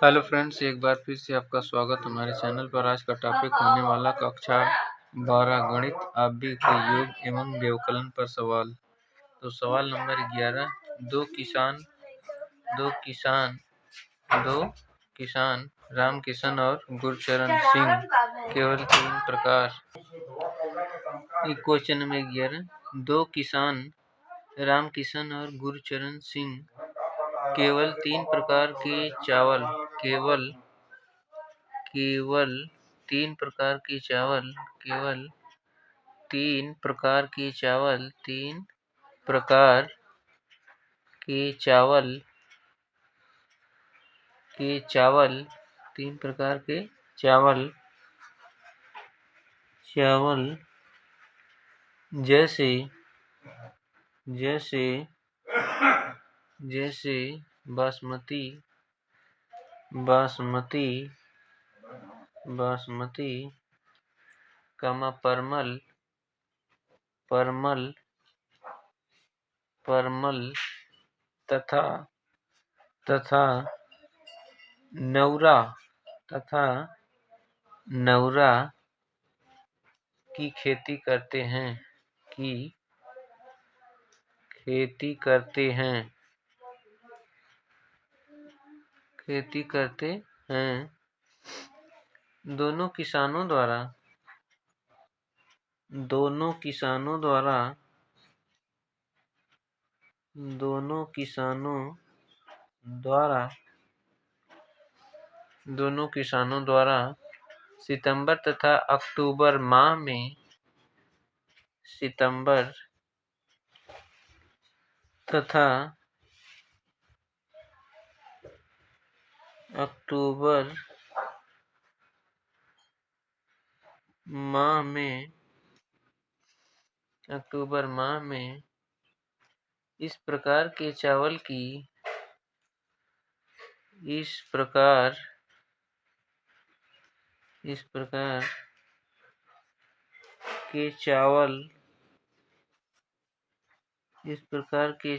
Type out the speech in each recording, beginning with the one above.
Hello friends, एक बार फिर से आपका स्वागत हमारे चैनल पर। आज का टॉपिक होने वाला कक्षा 12 गणित आव्यूह के योग एवं व्यवकलन पर सवाल। तो सवाल नंबर 11, दो किसान रामकिशन और गुरचरण सिंह केवल 3 प्रकार। क्वेश्चन नंबर 11, दो किसान रामकिशन और गुरचरण सिंह केवल 3 प्रकार के चावल केवल 3 प्रकार की चावल केवल 3 प्रकार की चावल 3 प्रकार के चावल 3 प्रकार के चावल जैसे बासमती परमल तथा नौरा की खेती करते हैं। दोनों किसानों द्वारा सितंबर तथा अक्टूबर माह में इस प्रकार के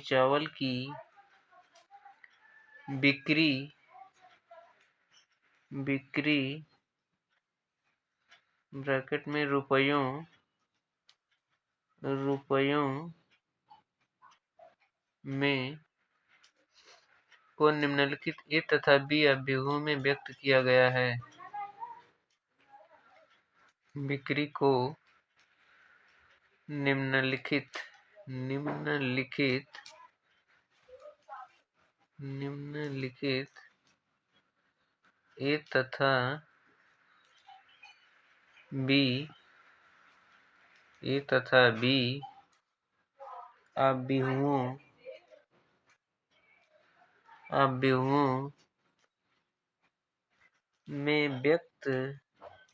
चावल की बिक्री ब्रैकेट में रुपयों में को निम्नलिखित ए तथा बी अवयवों में व्यक्त किया गया है। बिक्री को निम्नलिखित ए तथा बी अवयवों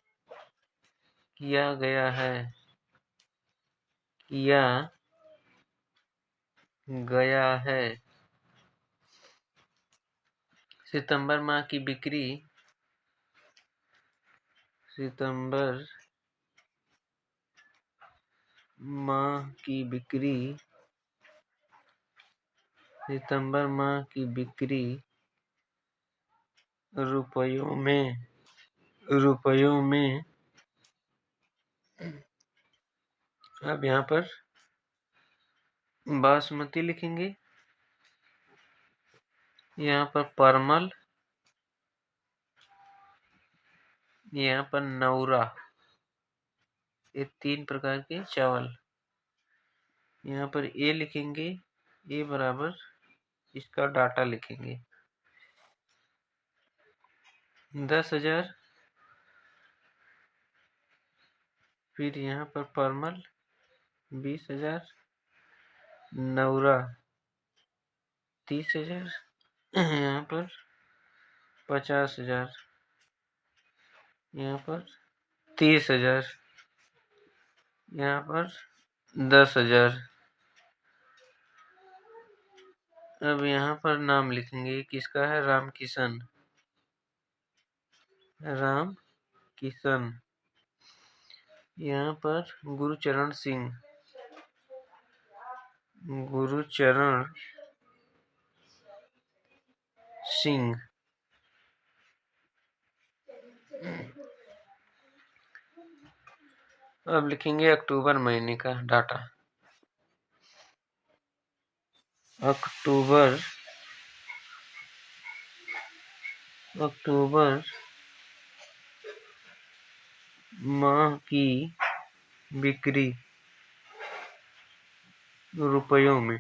में व्यक्त किया गया है। सितंबर माह की बिक्री रुपयों में अब यहाँ पर बासमती लिखेंगे, यहाँ पर परमल, यहाँ पर नौरा, ये 3 प्रकार के चावल। यहाँ पर ए लिखेंगे, ए बराबर इसका डाटा लिखेंगे 10,000। फिर यहाँ पर परमल 20,000, नौरा 30,000, यहाँ पर 50,000, यहाँ पर 30,000, यहाँ पर 10,000। अब यहाँ पर नाम लिखेंगे, किसका है? रामकिशन। यहाँ पर गुरचरण सिंह, अब लिखेंगे अक्टूबर महीने का डाटा। अक्टूबर माह की बिक्री रुपयों में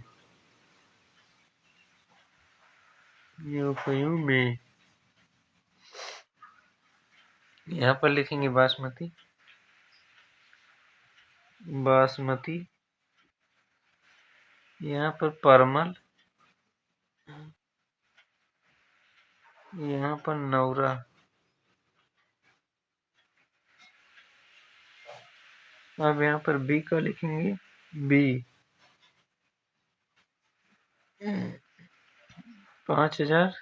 यहाँ पर लिखेंगे बासमती, यहाँ पर परमल, यहाँ पर नौरा। अब यहाँ पर बी का लिखेंगे बी 5,000,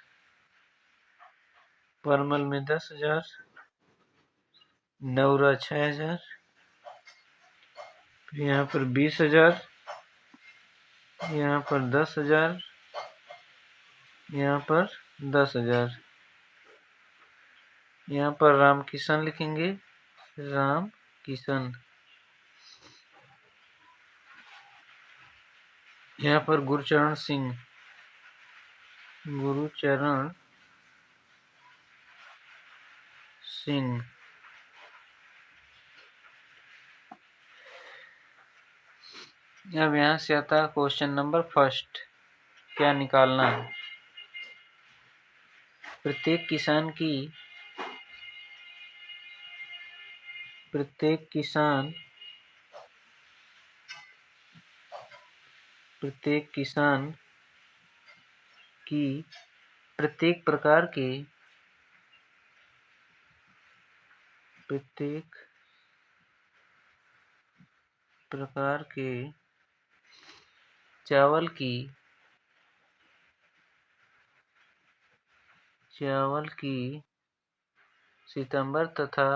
परमल में 10,000, नौरा 6,000, फिर यहाँ पर 20,000, यहाँ पर 10,000, यहाँ पर 10,000। यहाँ पर राम किशन लिखेंगे, राम किशन। यहाँ पर गुरुचरण सिंह अब यहाँ से आता है क्वेश्चन नंबर फर्स्ट। क्या निकालना है? प्रत्येक किसान की प्रत्येक प्रकार के चावल की सितंबर तथा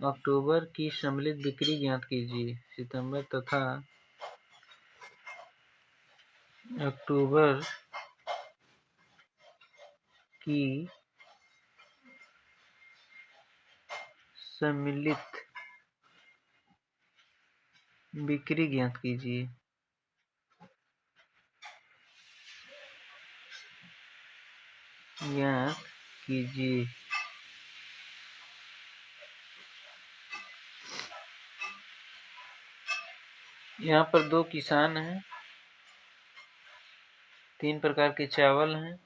अक्टूबर की सम्मिलित बिक्री ज्ञात कीजिए। सितंबर तथा अक्टूबर की सम्मिलित बिक्री ज्ञात कीजिए। यहाँ पर 2 किसान हैं, 3 प्रकार के चावल हैं।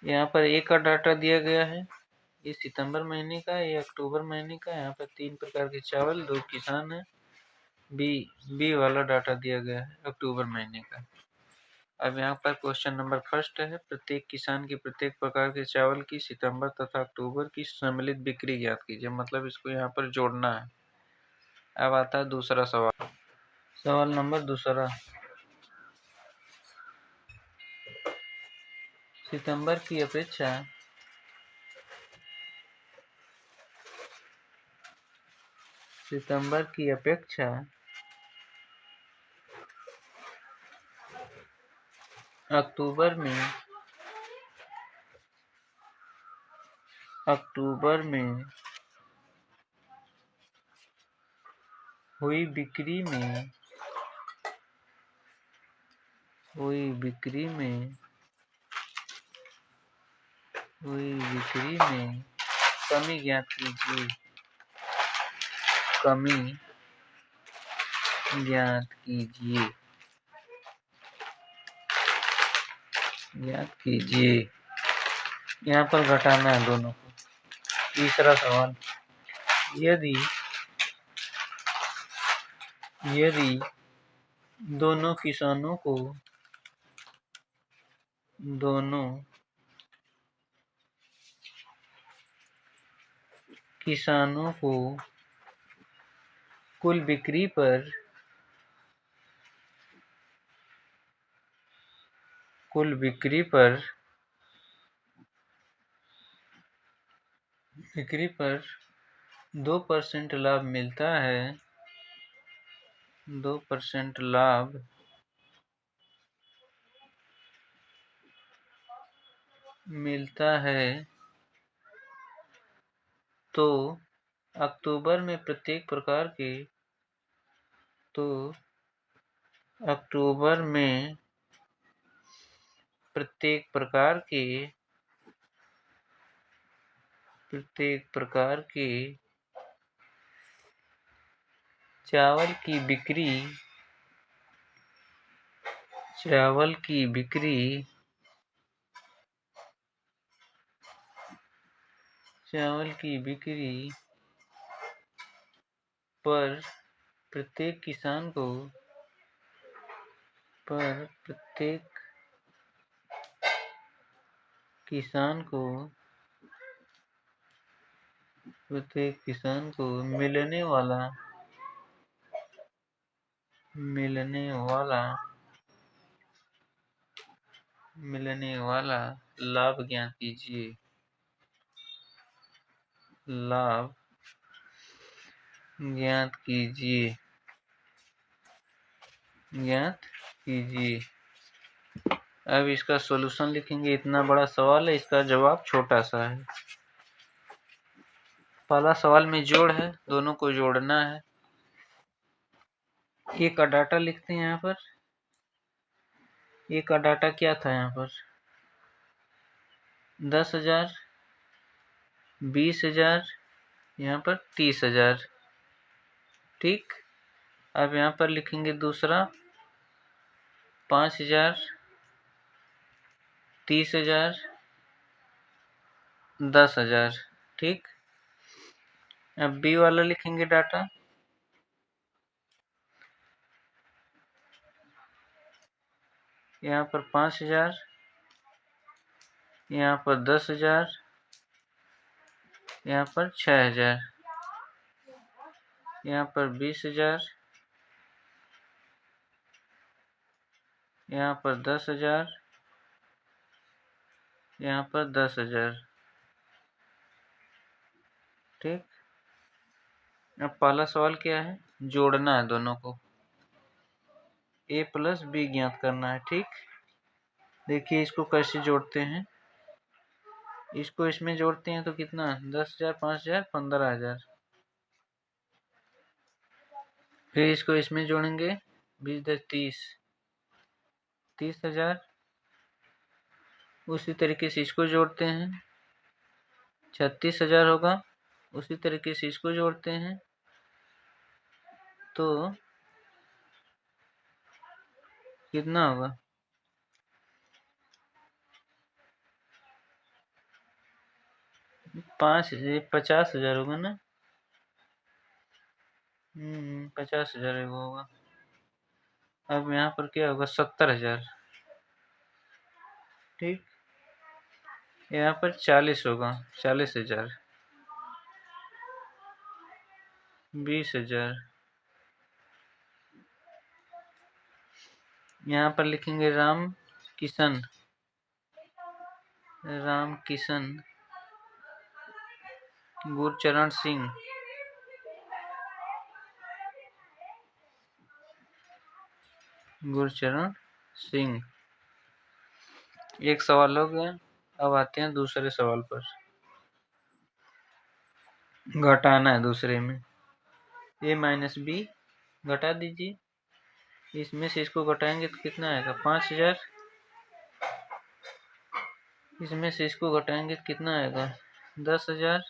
यहाँ पर ए का डाटा दिया गया है, ये सितंबर महीने का, ये अक्टूबर महीने का। यहाँ पर 3 प्रकार के चावल, 2 किसान हैं। बी वाला डाटा दिया गया है अक्टूबर महीने का। अब यहाँ पर क्वेश्चन नंबर फर्स्ट है, प्रत्येक किसान की प्रत्येक प्रकार के चावल की सितंबर तथा अक्टूबर की सम्मिलित बिक्री ज्ञात कीजिए। मतलब इसको यहाँ पर जोड़ना है। अब आता है दूसरा सवाल। सवाल नंबर दूसरा, सितंबर की अपेक्षा अक्टूबर में हुई बिक्री में कमी ज्ञात कीजिए। यहाँ पर घटाना है दोनों को। तीसरा सवाल, यदि दोनों किसानों को कुल बिक्री पर 2% लाभ मिलता है 2% लाभ मिलता है तो अक्टूबर में प्रत्येक प्रकार के प्रत्येक प्रकार के चावल की बिक्री पर प्रत्येक किसान को मिलने वाला लाभ ज्ञात कीजिए। अब इसका सॉल्यूशन लिखेंगे। इतना बड़ा सवाल है, इसका जवाब छोटा सा है। पहला सवाल में जोड़ है, दोनों को जोड़ना है। ए का डाटा लिखते हैं यहाँ पर। ए का डाटा क्या था यहाँ पर? 10,000, 20,000, यहाँ पर 30,000। ठीक। अब यहाँ पर लिखेंगे दूसरा 5,000, 30,000, 10,000। ठीक। अब बी वाला लिखेंगे डाटा। यहाँ पर 5,000, यहाँ पर 10,000, यहाँ पर 6,000, यहाँ पर 20,000, यहाँ पर 10,000, यहाँ पर 10,000। ठीक। अब पहला सवाल क्या है? जोड़ना है दोनों को। ए प्लस बी ज्ञात करना है। ठीक। देखिए इसको कैसे जोड़ते हैं। इसको इसमें जोड़ते हैं तो कितना? 10,000, 5,000, 15,000। फिर इसको इसमें जोड़ेंगे 20, 10, 30,000। उसी तरीके से इसको जोड़ते हैं 36,000 होगा। उसी तरीके से इसको जोड़ते हैं तो कितना होगा? 50,000 होगा ना। 50,000 होगा। अब यहाँ पर क्या होगा? 70,000। ठीक। यहाँ पर 40 होगा। 40,000, 20,000। यहाँ पर लिखेंगे राम किशन गुरचरण सिंह। एक सवाल हो गया। अब आते हैं दूसरे सवाल पर। घटाना है दूसरे में। ए माइनस बी घटा दीजिए। इसमें से इसको घटाएंगे तो कितना आएगा? 5,000। इसमें से इसको घटाएंगे तो कितना आएगा? 10,000।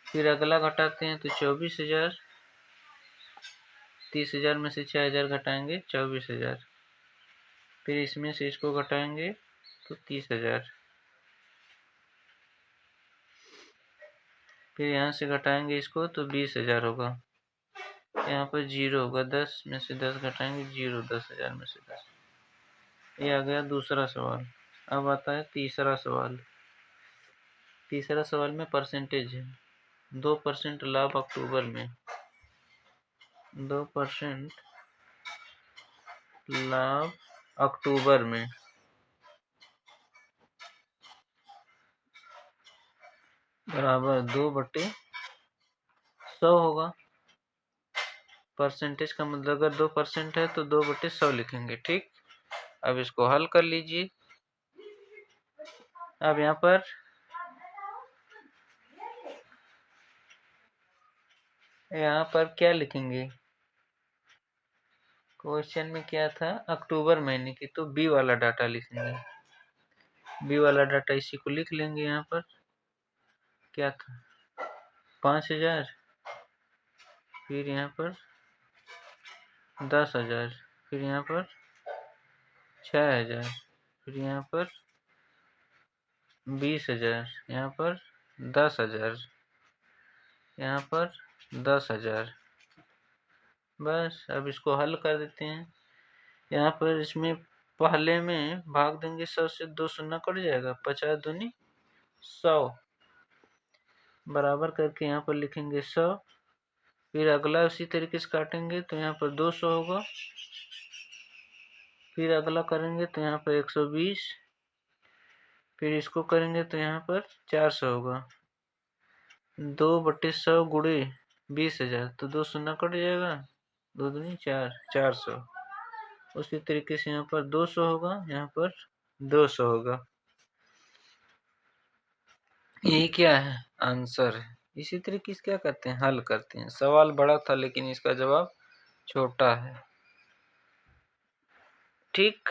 फिर अगला घटाते हैं तो 24,000। 30,000 में से 6,000 घटाएंगे 24,000। फिर इसमें से इसको घटाएंगे तो 30,000। फिर यहाँ से घटाएंगे इसको तो 20,000 होगा। यहाँ पर 0 होगा। 10 में से 10 घटाएंगे 0। 10,000 में से 10। ये आ गया दूसरा सवाल। अब आता है तीसरा सवाल। तीसरा सवाल में परसेंटेज है। 2% लाभ अक्टूबर में। 2% लाभ अक्टूबर में बराबर 2/100 होगा। परसेंटेज का मतलब अगर 2% है तो 2/100 लिखेंगे। ठीक, अब इसको हल कर लीजिए। अब यहाँ पर क्या लिखेंगे? क्वेश्चन में क्या था? अक्टूबर महीने की, तो बी वाला डाटा लिखेंगे। बी वाला डाटा इसी को लिख लेंगे। यहाँ पर क्या था? 5000, फिर यहाँ पर 10,000, फिर यहाँ पर 6,000, फिर यहाँ पर 20,000, यहाँ पर 10,000, यहाँ पर 10,000। बस, अब इसको हल कर देते हैं। यहाँ पर इसमें पहले में भाग देंगे 100 से, 2 शून्य कट जाएगा, 50 दूनी 100, बराबर करके यहाँ पर लिखेंगे 100। फिर अगला उसी तरीके से काटेंगे तो यहाँ पर 200 होगा। फिर अगला करेंगे तो यहाँ पर 120, फिर इसको करेंगे तो यहाँ पर 400 होगा। 2/100 गुणे 20,000, तो 2 शून्य कट जाएगा, 2 दूनी 4, 400। उसी तरीके से यहाँ पर 200 होगा, यहाँ पर 200 होगा। ये क्या है? आंसर है। इसी तरीके से क्या करते हैं? हल करते हैं। सवाल बड़ा था लेकिन इसका जवाब छोटा है। ठीक।